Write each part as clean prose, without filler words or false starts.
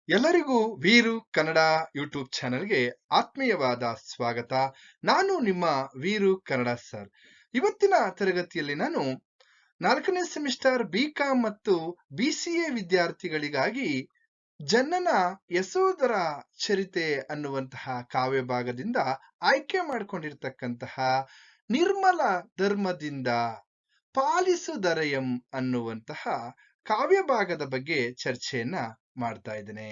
ಎಲ್ಲರಿಗೂ ವೀರು ಕನ್ನಡ ಯೂಟ್ಯೂಬ್ ಚಾನೆಲ್ಗೆ ಆತ್ಮೀಯವಾದ ಸ್ವಾಗತ. ನಾನು ನಿಮ್ಮ ವೀರು ಕನ್ನಡ ಸರ್. ಇವತ್ತಿನ ತರಗತಿಯಲ್ಲಿ ನಾನು 4ನೇ ಸೆಮಿಸ್ಟರ್ ಬಿಕಾಂ ಮತ್ತು ಬಿಸಿಎ ವಿದ್ಯಾರ್ಥಿಗಳಿಗಾಗಿ ಜನನ ಯಶೋಧರ ಚರಿತೆ ಅನ್ನುವಂತಹ ಕಾವ್ಯ ಭಾಗದಿಂದ ಆಯ್ಕೆ ಮಾಡಿಕೊಂಡಿರ್ತಕ್ಕಂತಹ ನಿರ್ಮಲ ಧರ್ಮದಿಂದ ಪಾಲಿಸುದರಯಂ ಅನ್ನುವಂತಹ ಕಾವ್ಯ ಭಾಗದ ಬಗ್ಗೆ ಚರ್ಚೆಯನ್ನ ಮಾಡ್ತಾ ಇದ್ದೇನೆ.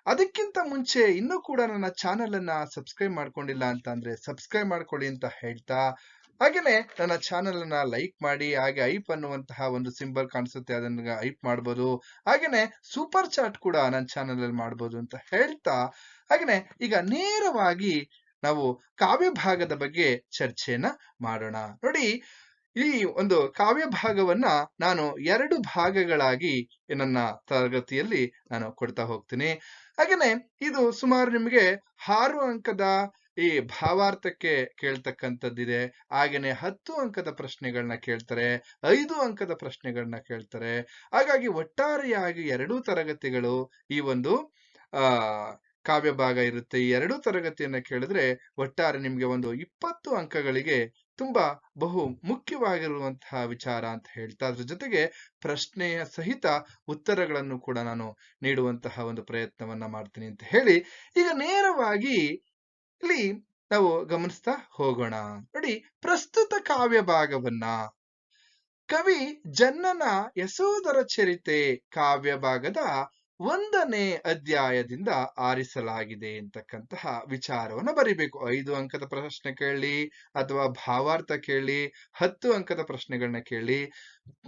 ಅದಕ್ಕಿಂತ ಮುಂಚೆ ಇನ್ನೂ ಕೂಡ ನನ್ನ ಚಾನೆಲ್ ಅನ್ನ ಸಬ್ಸ್ಕ್ರೈಬ್ ಮಾಡ್ಕೊಂಡಿಲ್ಲ ಅಂತ ಅಂದ್ರೆ ಸಬ್ಸ್ಕ್ರೈಬ್ ಮಾಡ್ಕೊಳ್ಳಿ ಅಂತ ಹೇಳ್ತಾ, ಹಾಗೇನೆ ನನ್ನ ಚಾನೆಲ್ ಅನ್ನ ಲೈಕ್ ಮಾಡಿ, ಹಾಗೆ ಐಪ್ ಅನ್ನುವಂತಹ ಒಂದು ಸಿಂಬಲ್ ಕಾಣಿಸುತ್ತೆ, ಅದನ್ನ ಐಪ್ ಮಾಡ್ಬೋದು. ಹಾಗೇನೆ ಸೂಪರ್ ಚಾಟ್ ಕೂಡ ನನ್ನ ಚಾನೆಲ್ ಅಲ್ಲಿ ಮಾಡ್ಬೋದು ಅಂತ ಹೇಳ್ತಾ, ಹಾಗೇನೆ ಈಗ ನೇರವಾಗಿ ನಾವು ಕಾವ್ಯ ಭಾಗದ ಬಗ್ಗೆ ಚರ್ಚೆಯನ್ನ ಮಾಡೋಣ. ನೋಡಿ, ಈ ಒಂದು ಕಾವ್ಯ ಭಾಗವನ್ನ ನಾನು 2 ಭಾಗಗಳಾಗಿ ನನ್ನ ತರಗತಿಯಲ್ಲಿ ನಾನು ಕೊಡ್ತಾ ಹೋಗ್ತೀನಿ. ಹಾಗೇನೆ ಇದು ಸುಮಾರು ನಿಮಗೆ 6 ಅಂಕದ ಈ ಭಾವಾರ್ಥಕ್ಕೆ ಕೇಳ್ತಕ್ಕಂಥದ್ದಿದೆ. ಹಾಗೇನೆ 10 ಅಂಕದ ಪ್ರಶ್ನೆಗಳನ್ನ ಕೇಳ್ತಾರೆ, 5 ಅಂಕದ ಪ್ರಶ್ನೆಗಳನ್ನ ಕೇಳ್ತಾರೆ. ಹಾಗಾಗಿ ಒಟ್ಟಾರೆಯಾಗಿ 2 ತರಗತಿಗಳು ಈ ಒಂದು ಆ ಕಾವ್ಯ ಭಾಗ ಇರುತ್ತೆ. ಈ 2 ತರಗತಿಯನ್ನ ಕೇಳಿದ್ರೆ ಒಟ್ಟಾರೆ ನಿಮ್ಗೆ ಒಂದು 20 ಅಂಕಗಳಿಗೆ ತುಂಬಾ ಬಹು ಮುಖ್ಯವಾಗಿರುವಂತಹ ವಿಚಾರ ಅಂತ ಹೇಳ್ತಾ, ಅದ್ರ ಜೊತೆಗೆ ಪ್ರಶ್ನೆಯ ಸಹಿತ ಉತ್ತರಗಳನ್ನು ಕೂಡ ನಾನು ನೀಡುವಂತಹ ಒಂದು ಪ್ರಯತ್ನವನ್ನ ಮಾಡ್ತೀನಿ ಅಂತ ಹೇಳಿ, ಈಗ ನೇರವಾಗಿ ಇಲ್ಲಿ ನಾವು ಗಮನಿಸ್ತಾ ಹೋಗೋಣ. ನೋಡಿ, ಪ್ರಸ್ತುತ ಕಾವ್ಯ ಭಾಗವನ್ನ ಕವಿ ಜನ್ನನ ಯಶೋಧರ ಚರಿತೆ ಕಾವ್ಯ ಭಾಗದ 1ನೇ ಅಧ್ಯಾಯದಿಂದ ಆರಿಸಲಾಗಿದೆ ಅಂತಕ್ಕಂತಹ ವಿಚಾರವನ್ನ ಬರಿಬೇಕು. 5 ಅಂಕದ ಪ್ರಶ್ನೆ ಕೇಳಿ ಅಥವಾ ಭಾವಾರ್ಥ ಕೇಳಿ, 10 ಅಂಕದ ಪ್ರಶ್ನೆಗಳನ್ನ ಕೇಳಿ,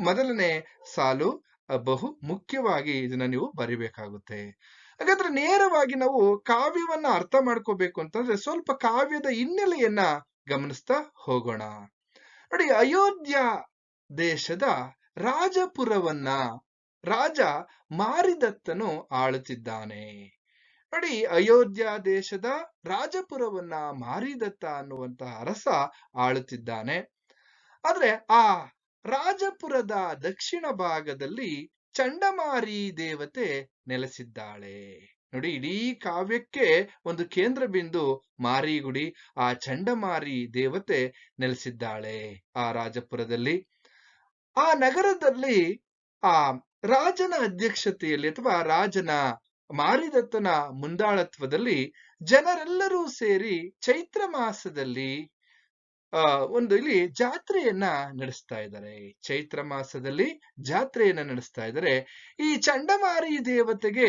ಮೊದಲನೇ ಸಾಲು ಬಹು ಮುಖ್ಯವಾಗಿ ಇದನ್ನ ನೀವು ಬರಿಬೇಕಾಗುತ್ತೆ. ಹಾಗಾದ್ರೆ ನೇರವಾಗಿ ನಾವು ಕಾವ್ಯವನ್ನ ಅರ್ಥ ಮಾಡ್ಕೋಬೇಕು ಅಂತಂದ್ರೆ ಸ್ವಲ್ಪ ಕಾವ್ಯದ ಹಿನ್ನೆಲೆಯನ್ನ ಗಮನಿಸ್ತಾ ಹೋಗೋಣ. ನೋಡಿ, ಅಯೋಧ್ಯ ದೇಶದ ರಾಜಪುರವನ್ನ ರಾಜ ಮಾರಿದತ್ತನು ಆಳುತ್ತಿದ್ದಾನೆ. ನೋಡಿ, ಅಯೋಧ್ಯ ದೇಶದ ರಾಜಪುರವನ್ನ ಮಾರಿದತ್ತ ಅನ್ನುವಂತಹ ಅರಸ ಆಳುತ್ತಿದ್ದಾನೆ. ಆದ್ರೆ ಆ ರಾಜಪುರದ ದಕ್ಷಿಣ ಭಾಗದಲ್ಲಿ ಚಂಡಮಾರಿ ದೇವತೆ ನೆಲೆಸಿದ್ದಾಳೆ. ನೋಡಿ, ಇಡೀ ಕಾವ್ಯಕ್ಕೆ ಒಂದು ಕೇಂದ್ರ ಬಿಂದು ಮಾರಿಗುಡಿ. ಆ ಚಂಡಮಾರಿ ದೇವತೆ ನೆಲೆಸಿದ್ದಾಳೆ ಆ ರಾಜಪುರದಲ್ಲಿ. ಆ ನಗರದಲ್ಲಿ ಆ ರಾಜನ ಅಧ್ಯಕ್ಷತೆಯಲ್ಲಿ ಅಥವಾ ರಾಜನ ಮಾರಿದತ್ತನ ಮುಂದಾಳತ್ವದಲ್ಲಿ ಜನರೆಲ್ಲರೂ ಸೇರಿ ಚೈತ್ರ ಮಾಸದಲ್ಲಿ ಒಂದು ಇಲ್ಲಿ ಜಾತ್ರೆಯನ್ನ ನಡೆಸ್ತಾ ಇದ್ದಾರೆ. ಚೈತ್ರ ಮಾಸದಲ್ಲಿ ಜಾತ್ರೆಯನ್ನ ನಡೆಸ್ತಾ ಇದ್ದಾರೆ. ಈ ಚಂಡಮಾರಿ ದೇವತೆಗೆ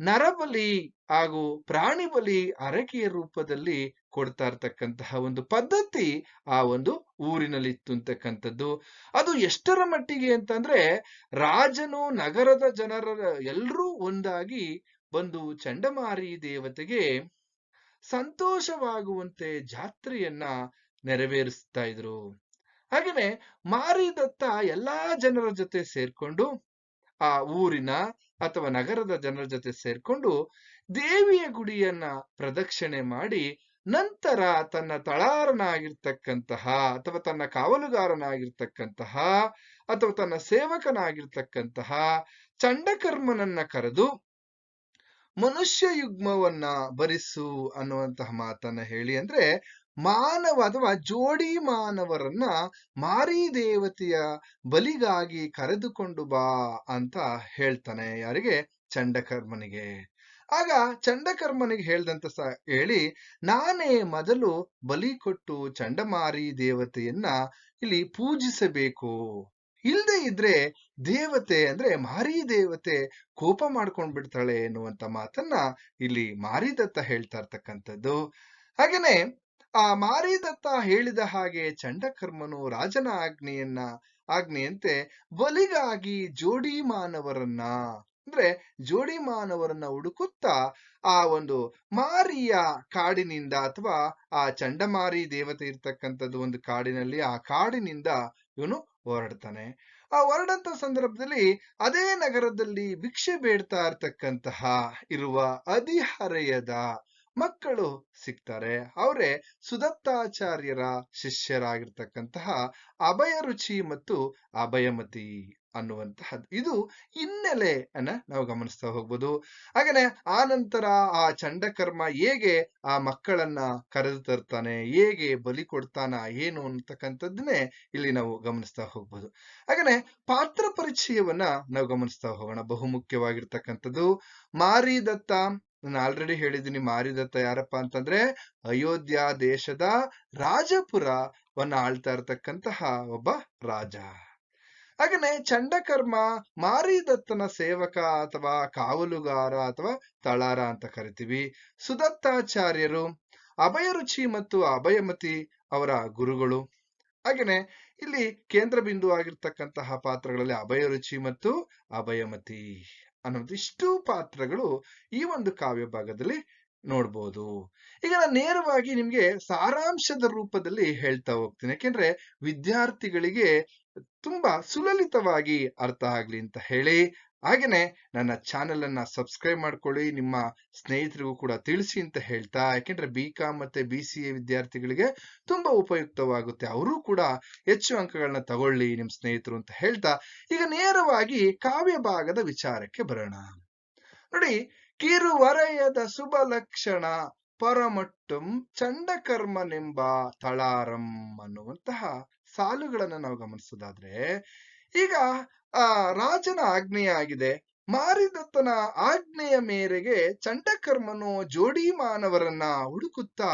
ನರಬಲಿ ಹಾಗೂ ಪ್ರಾಣಿ ಬಲಿ ಹರಕೆಯ ರೂಪದಲ್ಲಿ ಕೊಡ್ತಾ ಇರ್ತಕ್ಕಂತಹ ಒಂದು ಪದ್ಧತಿ ಆ ಒಂದು ಊರಿನಲ್ಲಿ ಇತ್ತು ಅಂತಕ್ಕಂಥದ್ದು. ಅದು ಎಷ್ಟರ ಮಟ್ಟಿಗೆ ಅಂತಂದ್ರೆ, ರಾಜನು ನಗರದ ಜನರ ಎಲ್ರೂ ಒಂದಾಗಿ ಬಂದು ಚಂಡಮಾರಿ ದೇವತೆಗೆ ಸಂತೋಷವಾಗುವಂತೆ ಜಾತ್ರೆಯನ್ನ ನೆರವೇರಿಸ್ತಾ ಇದ್ರು. ಹಾಗೇನೆ ಮಾರಿದತ್ತ ಎಲ್ಲಾ ಜನರ ಜೊತೆ ಸೇರ್ಕೊಂಡು, ಆ ಊರಿನ ಅಥವಾ ನಗರದ ಜನರ ಜೊತೆ ಸೇರ್ಕೊಂಡು ದೇವಿಯ ಗುಡಿಯನ್ನ ಪ್ರದಕ್ಷಿಣೆ ಮಾಡಿ, ನಂತರ ತನ್ನ ತಳಾರನಾಗಿರ್ತಕ್ಕಂತಹ ಅಥವಾ ತನ್ನ ಕಾವಲುಗಾರನಾಗಿರ್ತಕ್ಕಂತಹ ಅಥವಾ ತನ್ನ ಸೇವಕನಾಗಿರ್ತಕ್ಕಂತಹ ಚಂಡಕರ್ಮನನ್ನ ಕರೆದು ಮನುಷ್ಯ ಯುಗ್ಮವನ್ನ ಭರಿಸು ಅನ್ನುವಂತಹ ಮಾತನ್ನ ಹೇಳಿ, ಅಂದ್ರೆ ಮಾನವ ಅಥವಾ ಜೋಡಿ ಮಾನವರನ್ನ ಮಾರಿ ದೇವತೆಯ ಬಲಿಗಾಗಿ ಕರೆದುಕೊಂಡು ಬಾ ಅಂತ ಹೇಳ್ತಾನೆ. ಯಾರಿಗೆ? ಚಂಡಕರ್ಮನಿಗೆ. ಆಗ ಚಂಡಕರ್ಮನಿಗೆ ಹೇಳ್ದಂತ ಹೇಳಿ, ನಾನೇ ಮೊದಲು ಬಲಿ ಕೊಟ್ಟು ಚಂಡಮಾರಿ ದೇವತೆಯನ್ನ ಇಲ್ಲಿ ಪೂಜಿಸಬೇಕು, ಇಲ್ಲದೆ ಇದ್ರೆ ದೇವತೆ ಅಂದ್ರೆ ಮಾರಿ ದೇವತೆ ಕೋಪ ಮಾಡ್ಕೊಂಡ್ ಬಿಡ್ತಾಳೆ ಎನ್ನುವಂತ ಮಾತನ್ನ ಇಲ್ಲಿ ಮಾರಿದತ್ತ ಹೇಳ್ತಾ ಇರ್ತಕ್ಕಂಥದ್ದು. ಹಾಗೇನೆ ಆ ಮಾರಿದತ್ತ ಹೇಳಿದ ಹಾಗೆ ಚಂಡಕರ್ಮನು ರಾಜನ ಆಜ್ಞೆಯಂತೆ ಬಲಿಗಾಗಿ ಜೋಡಿ ಮಾನವರನ್ನ ಅಂದ್ರೆ ಜೋಡಿ ಮಾನವರನ್ನ ಹುಡುಕುತ್ತಾ ಆ ಒಂದು ಮಾರಿಯ ಕಾಡಿನಿಂದ ಅಥವಾ ಆ ಚಂಡಮಾರಿ ದೇವತೆ ಇರ್ತಕ್ಕಂಥದ್ದು ಒಂದು ಕಾಡಿನಲ್ಲಿ, ಆ ಕಾಡಿನಿಂದ ಇವನು ಹೊರಡ್ತಾನೆ. ಆ ಹೊರಡಂತ ಸಂದರ್ಭದಲ್ಲಿ ಅದೇ ನಗರದಲ್ಲಿ ಭಿಕ್ಷೆ ಬೇಡ್ತಾ ಇರ್ತಕ್ಕಂತಹ ಇರುವ ಹದಿಹರೆಯದ ಮಕ್ಕಳು ಸಿಗ್ತಾರೆ. ಅವರೇ ಸುದತ್ತಾಚಾರ್ಯರ ಶಿಷ್ಯರಾಗಿರ್ತಕ್ಕಂತಹ ಅಭಯರುಚಿ ಮತ್ತು ಅಭಯಮತಿ. ಅನ್ನುವಂತಹದ್ದು ಇದು ಹಿನ್ನೆಲೆಯನ್ನ ನಾವು ಗಮನಿಸ್ತಾ ಹೋಗ್ಬೋದು. ಹಾಗೇನೆ ಆ ನಂತರ ಆ ಚಂಡಕರ್ಮ ಹೇಗೆ ಆ ಮಕ್ಕಳನ್ನ ಕರೆದು ತರ್ತಾನೆ, ಹೇಗೆ ಬಲಿ ಕೊಡ್ತಾನ ಏನು ಅಂತಕ್ಕಂಥದ್ದನ್ನೇ ಇಲ್ಲಿ ನಾವು ಗಮನಿಸ್ತಾ ಹೋಗ್ಬೋದು. ಹಾಗೇನೆ ಪಾತ್ರ ಪರಿಚಯವನ್ನ ನಾವು ಗಮನಿಸ್ತಾ ಹೋಗೋಣ. ಬಹುಮುಖ್ಯವಾಗಿರ್ತಕ್ಕಂಥದ್ದು ಮಾರಿದತ್ತ. ನಾನು ಆಲ್ರೆಡಿ ಹೇಳಿದ್ದೀನಿ, ಮಾರಿದತ್ತ ಯಾರಪ್ಪ ಅಂತಂದ್ರೆ ಅಯೋಧ್ಯ ದೇಶದ ರಾಜಪುರವನ್ನ ಆಳ್ತಾ ಇರ್ತಕ್ಕಂತಹ ಒಬ್ಬ ರಾಜ. ಹಾಗೇನೆ ಚಂಡಕರ್ಮ ಮಾರಿದತ್ತನ ಸೇವಕ ಅಥವಾ ಕಾವಲುಗಾರ ಅಥವಾ ತಳಾರ ಅಂತ ಕರಿತೀವಿ. ಸುದತ್ತಾಚಾರ್ಯರು ಅಭಯರುಚಿ ಮತ್ತು ಅಭಯಮತಿ ಅವರ ಗುರುಗಳು. ಹಾಗೇನೆ ಇಲ್ಲಿ ಕೇಂದ್ರ ಬಿಂದು ಆಗಿರ್ತಕ್ಕಂತಹ ಪಾತ್ರಗಳಲ್ಲಿ ಅಭಯರುಚಿ ಮತ್ತು ಅಭಯಮತಿ ಅನ್ನೋದು ಇಷ್ಟು ಪಾತ್ರಗಳು ಈ ಒಂದು ಕಾವ್ಯ ಭಾಗದಲ್ಲಿ ನೋಡ್ಬೋದು. ಈಗ ನಾನು ನೇರವಾಗಿ ನಿಮ್ಗೆ ಸಾರಾಂಶದ ರೂಪದಲ್ಲಿ ಹೇಳ್ತಾ ಹೋಗ್ತೀನಿ, ಯಾಕೆಂದ್ರೆ ವಿದ್ಯಾರ್ಥಿಗಳಿಗೆ ತುಂಬಾ ಸುಲಲಿತವಾಗಿ ಅರ್ಥ ಆಗ್ಲಿ ಅಂತ ಹೇಳಿ. ಹಾಗೇನೆ ನನ್ನ ಚಾನೆಲ್ ಅನ್ನ ಸಬ್ಸ್ಕ್ರೈಬ್ ಮಾಡ್ಕೊಳ್ಳಿ, ನಿಮ್ಮ ಸ್ನೇಹಿತರಿಗೂ ಕೂಡ ತಿಳಿಸಿ ಅಂತ ಹೇಳ್ತಾ, ಯಾಕೆಂದ್ರೆ BCom ಮತ್ತೆ BCA ವಿದ್ಯಾರ್ಥಿಗಳಿಗೆ ತುಂಬಾ ಉಪಯುಕ್ತವಾಗುತ್ತೆ, ಅವರು ಕೂಡ ಹೆಚ್ಚು ಅಂಕಗಳನ್ನ ತಗೊಳ್ಳಿ ನಿಮ್ ಸ್ನೇಹಿತರು ಅಂತ ಹೇಳ್ತಾ, ಈಗ ನೇರವಾಗಿ ಕಾವ್ಯ ಭಾಗದ ವಿಚಾರಕ್ಕೆ ಬರೋಣ. ನೋಡಿ, ಕಿರುವರಯದ ಶುಭ ಲಕ್ಷಣ ಪರಮಟ್ಟಂ ಚಂಡಕರ್ಮನೆಂಬ ತಳಾರಂ ಅನ್ನುವಂತಹ ಸಾಲುಗಳನ್ನ ನಾವು ಗಮನಿಸೋದಾದ್ರೆ, ಈಗ ರಾಜನ ಆಜ್ಞೆಯ ಆಗಿದೆ. ಮಾರಿದತ್ತನ ಆಜ್ಞೆಯ ಮೇರೆಗೆ ಚಂಡಕರ್ಮನು ಜೋಡಿ ಮಾನವರನ್ನ ಹುಡುಕುತ್ತಾ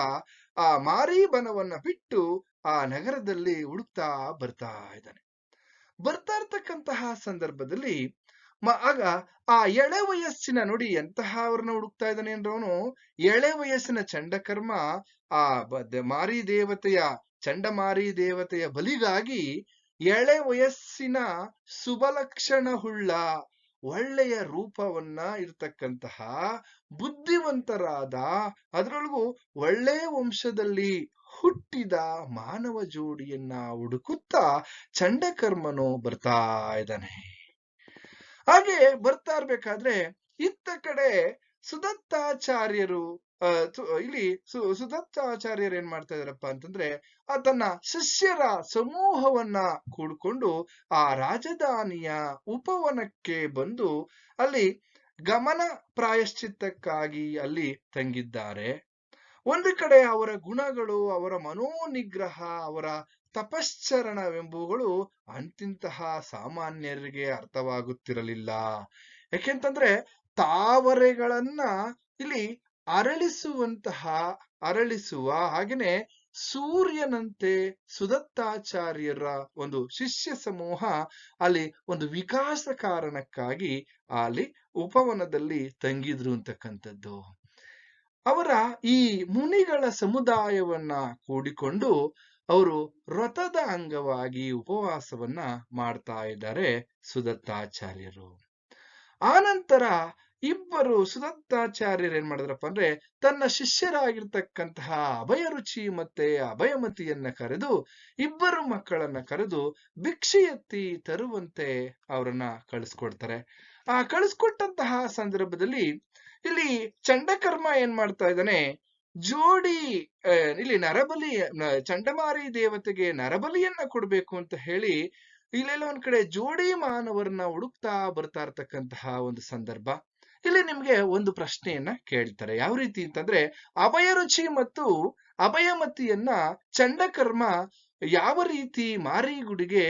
ಆ ಮಾರೀಬನವನ್ನ ಬಿಟ್ಟು ಆ ನಗರದಲ್ಲಿ ಹುಡುಕ್ತಾ ಬರ್ತಾ ಇದ್ದಾನೆ. ಬರ್ತಾ ಇರ್ತಕ್ಕಂತಹ ಸಂದರ್ಭದಲ್ಲಿ ಆಗ ಆ ಎಳೆ ವಯಸ್ಸಿನ, ನೋಡಿ ಎಂತಹವ್ರನ್ನ ಹುಡುಕ್ತಾ ಇದ್ದಾನೆ ಅಂದ್ರೆ ಅವನು, ಎಳೆ ವಯಸ್ಸಿನ ಚಂಡಕರ್ಮ ಆ ಮಾರಿ ದೇವತೆಯ ಚಂಡಮಾರಿ ದೇವತೆಯ ಬಲಿಗಾಗಿ ಎಳೆ ವಯಸ್ಸಿನ ಶುಭಲಕ್ಷಣವುಳ್ಳ ಒಳ್ಳೆಯ ರೂಪವನ್ನ ಇರ್ತಕ್ಕಂತಹ ಬುದ್ಧಿವಂತರಾದ, ಅದರೊಳಗೂ ಒಳ್ಳೆ ವಂಶದಲ್ಲಿ ಹುಟ್ಟಿದ ಮಾನವ ಜೋಡಿಯನ್ನ ಹುಡುಕುತ್ತಾ ಚಂಡಕರ್ಮನು ಬರ್ತಾ ಇದ್ದಾನೆ. ಹಾಗೆ ಬರ್ತಾ ಇರ್ಬೇಕಾದ್ರೆ ಇತ್ತ ಕಡೆ ಸುದತ್ತಾಚಾರ್ಯರು ಇಲ್ಲಿ ಸುದತ್ತಾಚಾರ್ಯರು ಏನ್ ಮಾಡ್ತಾ ಇದಾರಪ್ಪ ಅಂತಂದ್ರೆ, ತನ್ನ ಶಿಷ್ಯರ ಸಮೂಹವನ್ನ ಕೂಡ್ಕೊಂಡು ಆ ರಾಜಧಾನಿಯ ಉಪವನಕ್ಕೆ ಬಂದು ಅಲ್ಲಿ ಗಮನ ಪ್ರಾಯಶ್ಚಿತ್ತಕ್ಕಾಗಿ ಅಲ್ಲಿ ತಂಗಿದ್ದಾರೆ. ಒಂದು ಕಡೆ ಅವರ ಗುಣಗಳು, ಅವರ ಮನೋನಿಗ್ರಹ, ಅವರ ತಪಶ್ಚರಣವೆಂಬುವುಗಳು ಅಂತಿಂತಹ ಸಾಮಾನ್ಯರಿಗೆ ಅರ್ಥವಾಗುತ್ತಿರಲಿಲ್ಲ. ಯಾಕೆಂತಂದ್ರೆ ತಾವರೆಗಳನ್ನ ಇಲ್ಲಿ ಅರಳಿಸುವ ಹಾಗೇನೆ ಸೂರ್ಯನಂತೆ ಸುದತ್ತಾಚಾರ್ಯರ ಒಂದು ಶಿಷ್ಯ ಸಮೂಹ ಅಲ್ಲಿ ಒಂದು ವಿಕಾಸ ಕಾರಣಕ್ಕಾಗಿ ಅಲ್ಲಿ ಉಪವನದಲ್ಲಿ ತಂಗಿದ್ರು ಅಂತಕ್ಕಂಥದ್ದು. ಅವರ ಈ ಮುನಿಗಳ ಸಮುದಾಯವನ್ನ ಕೂಡಿಕೊಂಡು ಅವರು ವ್ರತದ ಅಂಗವಾಗಿ ಉಪವಾಸವನ್ನ ಮಾಡ್ತಾ ಇದ್ದಾರೆ ಸುದತ್ತಾಚಾರ್ಯರು. ಆನಂತರ ಇಬ್ಬರು ಸುದತ್ತಾಚಾರ್ಯರು ಏನ್ ಮಾಡಿದ್ರಪ್ಪ ಅಂದ್ರೆ, ತನ್ನ ಶಿಷ್ಯರಾಗಿರ್ತಕ್ಕಂತಹ ಅಭಯರುಚಿ ಮತ್ತೆ ಅಭಯಮತಿಯನ್ನ ಕರೆದು, ಇಬ್ಬರು ಮಕ್ಕಳನ್ನ ಕರೆದು ಭಿಕ್ಷೆ ಎತ್ತಿ ತರುವಂತೆ ಅವರನ್ನ ಕಳಿಸ್ಕೊಡ್ತಾರೆ. ಆ ಕಳಿಸ್ಕೊಟ್ಟಂತಹ ಸಂದರ್ಭದಲ್ಲಿ ಇಲ್ಲಿ ಚಂಡಕರ್ಮ ಏನ್ ಮಾಡ್ತಾ ಇದ್ದಾನೆ, ಜೋಡಿ ಇಲ್ಲಿ ನರಬಲಿ, ಚಂಡಮಾರಿ ದೇವತೆಗೆ ನರಬಲಿಯನ್ನ ಕೊಡ್ಬೇಕು ಅಂತ ಹೇಳಿ ಇಲ್ಲೆಲ್ಲ ಒಂದ್ ಕಡೆ ಜೋಡಿ ಮಾನವರನ್ನ ಹುಡುಕ್ತಾ ಬರ್ತಾ ಇರ್ತಕ್ಕಂತಹ ಒಂದು ಸಂದರ್ಭ. ಇಲ್ಲಿ ನಿಮ್ಗೆ ಒಂದು ಪ್ರಶ್ನೆಯನ್ನ ಕೇಳ್ತಾರೆ. ಯಾವ ರೀತಿ ಅಂತಂದ್ರೆ, ಅಭಯರುಚಿ ಮತ್ತು ಅಭಯಮತಿಯನ್ನ ಚಂಡಕರ್ಮ ಯಾವ ರೀತಿ ಮಾರಿಗುಡಿಗೆ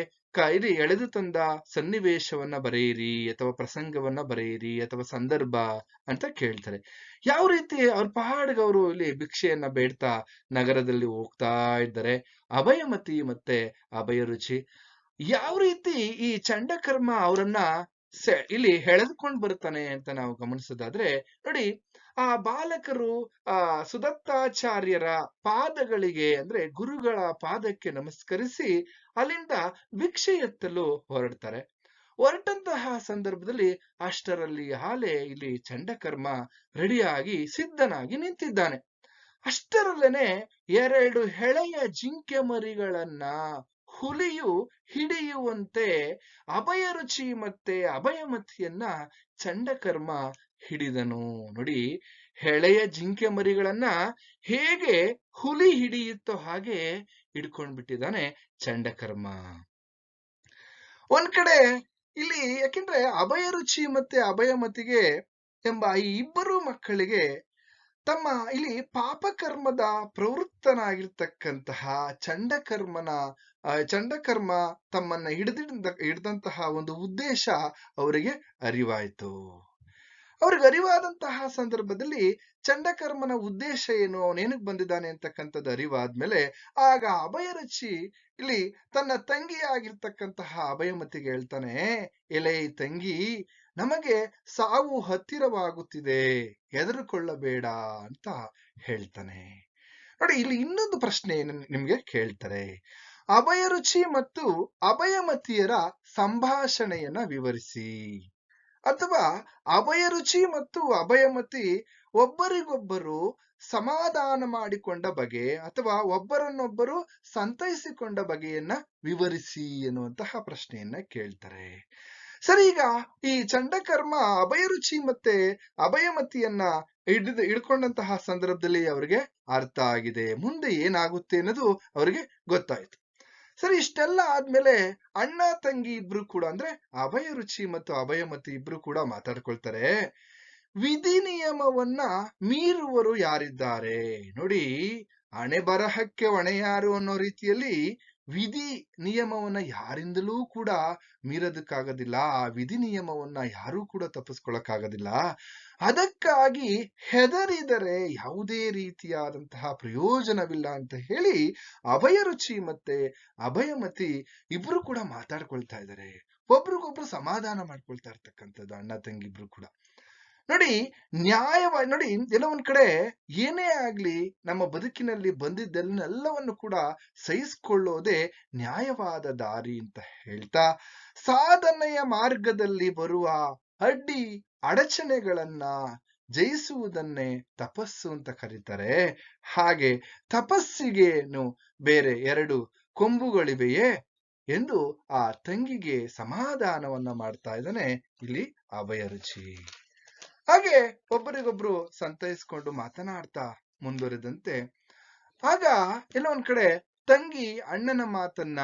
ಇಲ್ಲಿ ಎಳೆದು ತಂದ ಸನ್ನಿವೇಶವನ್ನ ಬರೆಯಿರಿ ಅಥವಾ ಪ್ರಸಂಗವನ್ನ ಬರೆಯಿರಿ ಅಥವಾ ಸಂದರ್ಭ ಅಂತ ಕೇಳ್ತಾರೆ. ಯಾವ ರೀತಿ ಅವ್ರ ಪಹಾಡ್ಗ ಅವರು ಇಲ್ಲಿ ಭಿಕ್ಷೆಯನ್ನ ಬೇಡ್ತಾ ನಗರದಲ್ಲಿ ಹೋಗ್ತಾ ಇದ್ದಾರೆ. ಅಭಯಮತಿ ಮತ್ತೆ ಅಭಯರುಚಿ ಯಾವ ರೀತಿ ಈ ಚಂಡಕರ್ಮ ಅವರನ್ನ ಇಲ್ಲಿ ಎಳೆದುಕೊಂಡು ಬರ್ತಾನೆ ಅಂತ ನಾವು ಗಮನಿಸೋದಾದ್ರೆ, ನೋಡಿ, ಆ ಬಾಲಕರು ಸುದತ್ತಾಚಾರ್ಯರ ಪಾದಗಳಿಗೆ ಅಂದ್ರೆ ಗುರುಗಳ ಪಾದಕ್ಕೆ ನಮಸ್ಕರಿಸಿ ಅಲ್ಲಿಂದ ಭಿಕ್ಷೆ ಎತ್ತಲು ಹೊರಡ್ತಾರೆ. ಹೊರಟಂತಹ ಸಂದರ್ಭದಲ್ಲಿ ಅಷ್ಟರಲ್ಲಿ ಇಲ್ಲಿ ಚಂಡಕರ್ಮ ರೆಡಿಯಾಗಿ ಸಿದ್ಧನಾಗಿ ನಿಂತಿದ್ದಾನೆ. ಅಷ್ಟರಲ್ಲೇನೆ ಎರಡು ಎಳೆಯ ಜಿಂಕೆ ಮರಿಗಳನ್ನ ಹುಲಿಯು ಹಿಡಿಯುವಂತೆ ಅಭಯರುಚಿ ಮತ್ತೆ ಅಭಯಮತಿಯನ್ನ ಚಂಡಕರ್ಮ ಹಿಡಿದನು. ನೋಡಿ, ಎಳೆಯ ಜಿಂಕೆ ಮರಿಗಳನ್ನ ಹೇಗೆ ಹುಲಿ ಹಿಡಿಯುತ್ತೋ ಹಾಗೆ ಹಿಡ್ಕೊಂಡ್ಬಿಟ್ಟಿದ್ದಾನೆ ಚಂಡಕರ್ಮ. ಒಂದ್ ಕಡೆ ಇಲ್ಲಿ ಯಾಕೆಂದ್ರೆ ಅಭಯ ರುಚಿ ಮತ್ತೆ ಅಭಯಮತಿಗೆ ಎಂಬ ಈ ಇಬ್ಬರು ಮಕ್ಕಳಿಗೆ ತಮ್ಮ ಇಲ್ಲಿ ಪಾಪಕರ್ಮದ ಪ್ರವೃತ್ತನಾಗಿರ್ತಕ್ಕಂತಹ ಚಂಡಕರ್ಮನ ಚಂಡಕರ್ಮ ತಮ್ಮನ್ನ ಹಿಡಿದಂತಹ ಒಂದು ಉದ್ದೇಶ ಅವರಿಗೆ ಅರಿವಾಯಿತು. ಅವ್ರಿಗೆ ಅರಿವಾದಂತಹ ಸಂದರ್ಭದಲ್ಲಿ ಚಂಡಕರ್ಮನ ಉದ್ದೇಶ ಏನು, ಅವನೇನಕ್ ಬಂದಿದ್ದಾನೆ ಅಂತಕ್ಕಂಥದ್ದು ಅರಿವಾದ್ಮೇಲೆ ಆಗ ಅಭಯರುಚಿ ಇಲ್ಲಿ ತನ್ನ ತಂಗಿಯಾಗಿರ್ತಕ್ಕಂತಹ ಅಭಯಮತಿಗೆ ಹೇಳ್ತಾನೆ, ಎಲೆ ತಂಗಿ, ನಮಗೆ ಸಾವು ಹತ್ತಿರವಾಗುತ್ತಿದೆ, ಹೆದರಿಕೊಳ್ಳಬೇಡ ಅಂತ ಹೇಳ್ತಾನೆ. ನೋಡಿ, ಇಲ್ಲಿ ಇನ್ನೊಂದು ಪ್ರಶ್ನೆ ನಿಮ್ಗೆ ಕೇಳ್ತಾರೆ. ಅಭಯರುಚಿ ಮತ್ತು ಅಭಯಮತಿಯರ ಸಂಭಾಷಣೆಯನ್ನ ವಿವರಿಸಿ, ಅಥವಾ ಅಭಯರುಚಿ ಮತ್ತು ಅಭಯಮತಿ ಒಬ್ಬರಿಗೊಬ್ಬರು ಸಮಾಧಾನ ಮಾಡಿಕೊಂಡ ಬಗೆ ಅಥವಾ ಒಬ್ಬರನ್ನೊಬ್ಬರು ಸಂತೈಸಿಕೊಂಡ ಬಗೆಯನ್ನ ವಿವರಿಸಿ ಎನ್ನುವಂತಹ ಪ್ರಶ್ನೆಯನ್ನ ಕೇಳ್ತಾರೆ. ಸರಿ, ಈಗ ಈ ಚಂಡಕರ್ಮ ಅಭಯರುಚಿ ಮತ್ತೆ ಅಭಯಮತಿಯನ್ನ ಹಿಡ್ಕೊಂಡಂತಹ ಸಂದರ್ಭದಲ್ಲಿ ಅವರಿಗೆ ಅರ್ಥ ಆಗಿದೆ, ಮುಂದೆ ಏನಾಗುತ್ತೆ ಅನ್ನೋದು ಅವರಿಗೆ ಗೊತ್ತಾಯ್ತು. ಸರಿ, ಇಷ್ಟೆಲ್ಲ ಆದ್ಮೇಲೆ ಅಣ್ಣ ತಂಗಿ ಇಬ್ರು ಕೂಡ, ಅಂದ್ರೆ ಅಭಯರುಚಿ ಮತ್ತು ಅಭಯಮತಿ ಇಬ್ರು ಕೂಡ ಮಾತಾಡ್ಕೊಳ್ತಾರೆ. ವಿಧಿ ನಿಯಮವನ್ನ ಮೀರುವರು ಯಾರಿದ್ದಾರೆ? ನೋಡಿ, ಹಣೆ ಬರಹಕ್ಕೆ ಹೊಣೆ ಯಾರು ಅನ್ನೋ ರೀತಿಯಲ್ಲಿ ವಿಧಿ ನಿಯಮವನ್ನ ಯಾರಿಂದಲೂ ಕೂಡ ಮೀರೋದಕ್ಕಾಗೋದಿಲ್ಲ. ಆ ವಿಧಿ ನಿಯಮವನ್ನ ಯಾರೂ ಕೂಡ ತಪ್ಪಿಸ್ಕೊಳಕ್ಕಾಗೋದಿಲ್ಲ. ಅದಕ್ಕಾಗಿ ಹೆದರಿದರೆ ಯಾವುದೇ ರೀತಿಯಾದಂತಹ ಪ್ರಯೋಜನವಿಲ್ಲ ಅಂತ ಹೇಳಿ ಅಭಯರುಚಿ ಮತ್ತೆ ಅಭಯಮತಿ ಇಬ್ರು ಕೂಡ ಮಾತಾಡ್ಕೊಳ್ತಾ ಇದ್ದಾರೆ. ಒಬ್ರಿಗೊಬ್ರು ಸಮಾಧಾನ ಮಾಡ್ಕೊಳ್ತಾ ಇರ್ತಕ್ಕಂಥದ್ದು ಅಣ್ಣ ತಂಗಿ ಇಬ್ರು ಕೂಡ. ನೋಡಿ, ನೋಡಿ, ಎಲ್ಲ ಒಂದ್ ಕಡೆ ಏನೇ ಆಗ್ಲಿ ನಮ್ಮ ಬದುಕಿನಲ್ಲಿ ಬಂದಿದ್ದೆಲ್ಲವನ್ನು ಕೂಡ ಸಹಿಸಿಕೊಳ್ಳೋದೇ ನ್ಯಾಯವಾದ ದಾರಿ ಅಂತ ಹೇಳ್ತಾ, ಸಾಧನೆಯ ಮಾರ್ಗದಲ್ಲಿ ಬರುವ ಅಡ್ಡಿ ಅಡಚಣೆಗಳನ್ನ ಜಯಿಸುವುದನ್ನೇ ತಪಸ್ಸು ಅಂತ ಕರೀತಾರೆ. ಹಾಗೆ ತಪಸ್ಸಿಗೇನು ಬೇರೆ ಎರಡು ಕೊಂಬುಗಳಿವೆಯೇ ಎಂದು ಆ ತಂಗಿಗೆ ಸಮಾಧಾನವನ್ನ ಮಾಡ್ತಾ ಇದ್ದಾನೆ ಇಲ್ಲಿ ಅಭಯರುಚಿ. ಹಾಗೆ ಒಬ್ಬರಿಗೊಬ್ರು ಸಂತೈಸ್ಕೊಂಡು ಮಾತನಾಡ್ತಾ ಮುಂದುವರೆದಂತೆ ಆಗ ಎಲ್ಲ ಒಂದ್ ಕಡೆ ತಂಗಿ ಅಣ್ಣನ ಮಾತನ್ನ,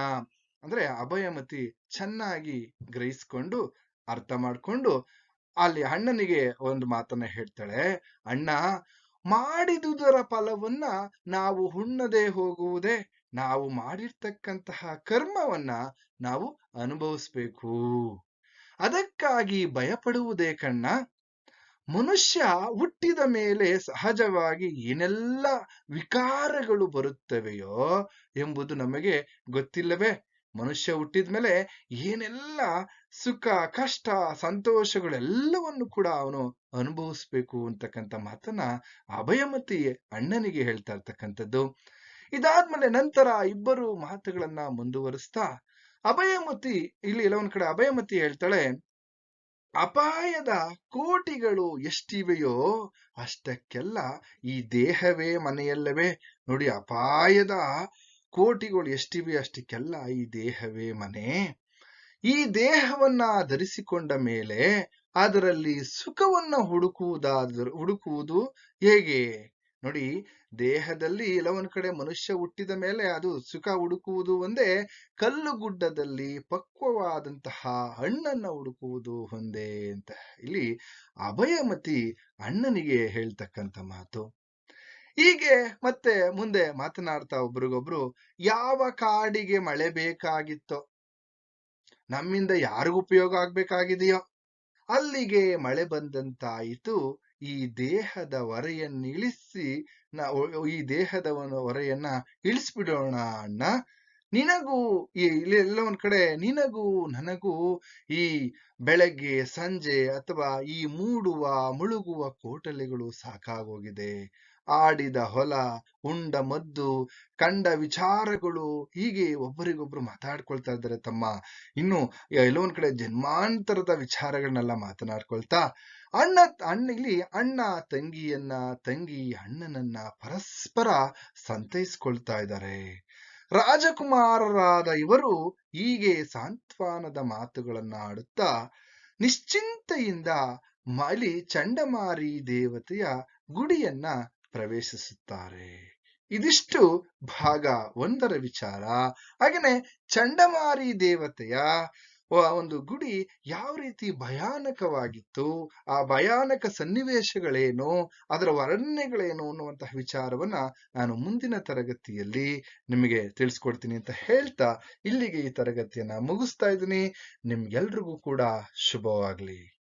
ಅಂದ್ರೆ ಅಭಯಮತಿ ಚೆನ್ನಾಗಿ ಗ್ರಹಿಸ್ಕೊಂಡು ಅರ್ಥ ಮಾಡ್ಕೊಂಡು ಅಲ್ಲಿ ಅಣ್ಣನಿಗೆ ಒಂದು ಮಾತನ್ನ ಹೇಳ್ತಾಳೆ. ಅಣ್ಣ, ಮಾಡಿದುದರ ಫಲವನ್ನ ನಾವು ಉಣ್ಣದೆ ಹೋಗುವುದೇ, ನಾವು ಮಾಡಿರ್ತಕ್ಕಂತಹ ಕರ್ಮವನ್ನ ನಾವು ಅನುಭವಿಸ್ಬೇಕು. ಅದಕ್ಕಾಗಿ ಭಯಪಡುವುದೇ ಕಣ್ಣ. ಮನುಷ್ಯ ಹುಟ್ಟಿದ ಮೇಲೆ ಸಹಜವಾಗಿ ಏನೆಲ್ಲ ವಿಕಾರಗಳು ಬರುತ್ತವೆಯೋ ಎಂಬುದು ನಮಗೆ ಗೊತ್ತಿಲ್ಲವೇ? ಮನುಷ್ಯ ಹುಟ್ಟಿದ್ಮೇಲೆ ಏನೆಲ್ಲ ಸುಖ, ಕಷ್ಟ, ಸಂತೋಷಗಳೆಲ್ಲವನ್ನು ಕೂಡ ಅವನು ಅನುಭವಿಸ್ಬೇಕು ಅಂತಕ್ಕಂಥ ಮಾತನ್ನ ಅಭಯಮತಿ ಅಣ್ಣನಿಗೆ ಹೇಳ್ತಾ ಇರ್ತಕ್ಕಂಥದ್ದು. ಇದಾದ್ಮೇಲೆ ನಂತರ ಇಬ್ಬರು ಮಾತುಗಳನ್ನ ಮುಂದುವರಿಸ್ತಾ ಅಭಯಮತಿ ಇಲ್ಲಿ ಎಲ್ಲ ಒಂದ್ ಕಡೆ ಅಭಯಮತಿ ಹೇಳ್ತಾಳೆ, ಅಪಾಯದ ಕೋಟಿಗಳು ಎಷ್ಟಿವೆಯೋ ಅಷ್ಟಕ್ಕೆಲ್ಲ ಈ ದೇಹವೇ ಮನೆಯಲ್ಲವೇ. ನೋಡಿ, ಅಪಾಯದ ಕೋಟಿಗಳು ಎಷ್ಟಿವೆ ಅಷ್ಟಕ್ಕೆಲ್ಲ ಈ ದೇಹವೇ ಮನೆ. ಈ ದೇಹವನ್ನ ಧರಿಸಿಕೊಂಡ ಮೇಲೆ ಅದರಲ್ಲಿ ಸುಖವನ್ನ ಹುಡುಕುವುದು ಹೇಗೆ? ನೋಡಿ, ದೇಹದಲ್ಲಿ ಎಲ್ಲವೊಂದ್ ಕಡೆ ಮನುಷ್ಯ ಹುಟ್ಟಿದ ಮೇಲೆ ಅದು ಸುಖ ಹುಡುಕುವುದು ಒಂದೇ, ಕಲ್ಲು ಗುಡ್ಡದಲ್ಲಿ ಪಕ್ವವಾದಂತಹ ಹಣ್ಣನ್ನ ಹುಡುಕುವುದು ಒಂದೇ ಅಂತ ಇಲ್ಲಿ ಅಭಯಮತಿ ಅಣ್ಣನಿಗೆ ಹೇಳ್ತಕ್ಕಂಥ ಮಾತು. ಹೀಗೆ ಮತ್ತೆ ಮುಂದೆ ಮಾತನಾಡ್ತಾ ಒಬ್ರಿಗೊಬ್ರು, ಯಾವ ಕಾಡಿಗೆ ಮಳೆ ಬೇಕಾಗಿತ್ತೋ, ನಮ್ಮಿಂದ ಯಾರಿಗೂ ಉಪಯೋಗ ಆಗ್ಬೇಕಾಗಿದೆಯೋ ಅಲ್ಲಿಗೆ ಮಳೆ ಬಂದಂತಾಯಿತು. ಈ ದೇಹದ ಹೊರೆಯನ್ನು ಇಳಿಸಿ ಈ ದೇಹದ ಹೊರೆಯನ್ನ ಇಳಿಸ್ಬಿಡೋಣ ಅಣ್ಣ. ನಿನಗೂ ಎಲ್ಲ ಒಂದ್ ಕಡೆ ನಿನಗೂ ನನಗೂ ಈ ಬೆಳಗ್ಗೆ ಸಂಜೆ ಅಥವಾ ಈ ಮುಳುಗುವ ಕೋಟಲೆಗಳು ಸಾಕಾಗೋಗಿದೆ. ಆಡಿದ ಹೊಲ, ಉಂಡ ಮದ್ದು, ಕಂಡ ವಿಚಾರಗಳು, ಹೀಗೆ ಒಬ್ಬರಿಗೊಬ್ರು ಮಾತಾಡ್ಕೊಳ್ತಾ ಇದ್ದಾರೆ ತಮ್ಮ ಇನ್ನು ಎಲ್ಲೊಂದ್ ಕಡೆ ಜನ್ಮಾಂತರದ ವಿಚಾರಗಳನ್ನೆಲ್ಲ ಮಾತನಾಡ್ಕೊಳ್ತಾ ಇಲ್ಲಿ ಅಣ್ಣ ತಂಗಿಯನ್ನ, ತಂಗಿ ಅಣ್ಣನನ್ನ ಪರಸ್ಪರ ಸಂತೈಸ್ಕೊಳ್ತಾ ಇದ್ದಾರೆ. ರಾಜಕುಮಾರರಾದ ಇವರು ಹೀಗೆ ಸಾಂತ್ವನದ ಮಾತುಗಳನ್ನ ಆಡುತ್ತಾ ನಿಶ್ಚಿಂತೆಯಿಂದ ಮಲಿ ಚಂಡಮಾರಿ ದೇವತೆಯ ಗುಡಿಯನ್ನ ಪ್ರವೇಶಿಸುತ್ತಾರೆ. ಇದಿಷ್ಟು ಭಾಗ 1ರ ವಿಚಾರ. ಹಾಗೇನೆ ಚಂಡಮಾರಿ ದೇವತೆಯ ಆ ಒಂದು ಗುಡಿ ಯಾವ ರೀತಿ ಭಯಾನಕವಾಗಿತ್ತು, ಆ ಭಯಾನಕ ಸನ್ನಿವೇಶಗಳೇನು, ಅದರ ವರ್ಣನೆಗಳೇನು ಅನ್ನುವಂತಹ ವಿಚಾರವನ್ನ ನಾನು ಮುಂದಿನ ತರಗತಿಯಲ್ಲಿ ನಿಮಗೆ ತಿಳಿಸ್ಕೊಡ್ತೀನಿ ಅಂತ ಹೇಳ್ತಾ ಇಲ್ಲಿಗೆ ಈ ತರಗತಿಯನ್ನ ಮುಗಿಸ್ತಾ ಇದ್ದೀನಿ. ನಿಮ್ಗೆಲ್ರಿಗೂ ಕೂಡ ಶುಭವಾಗ್ಲಿ.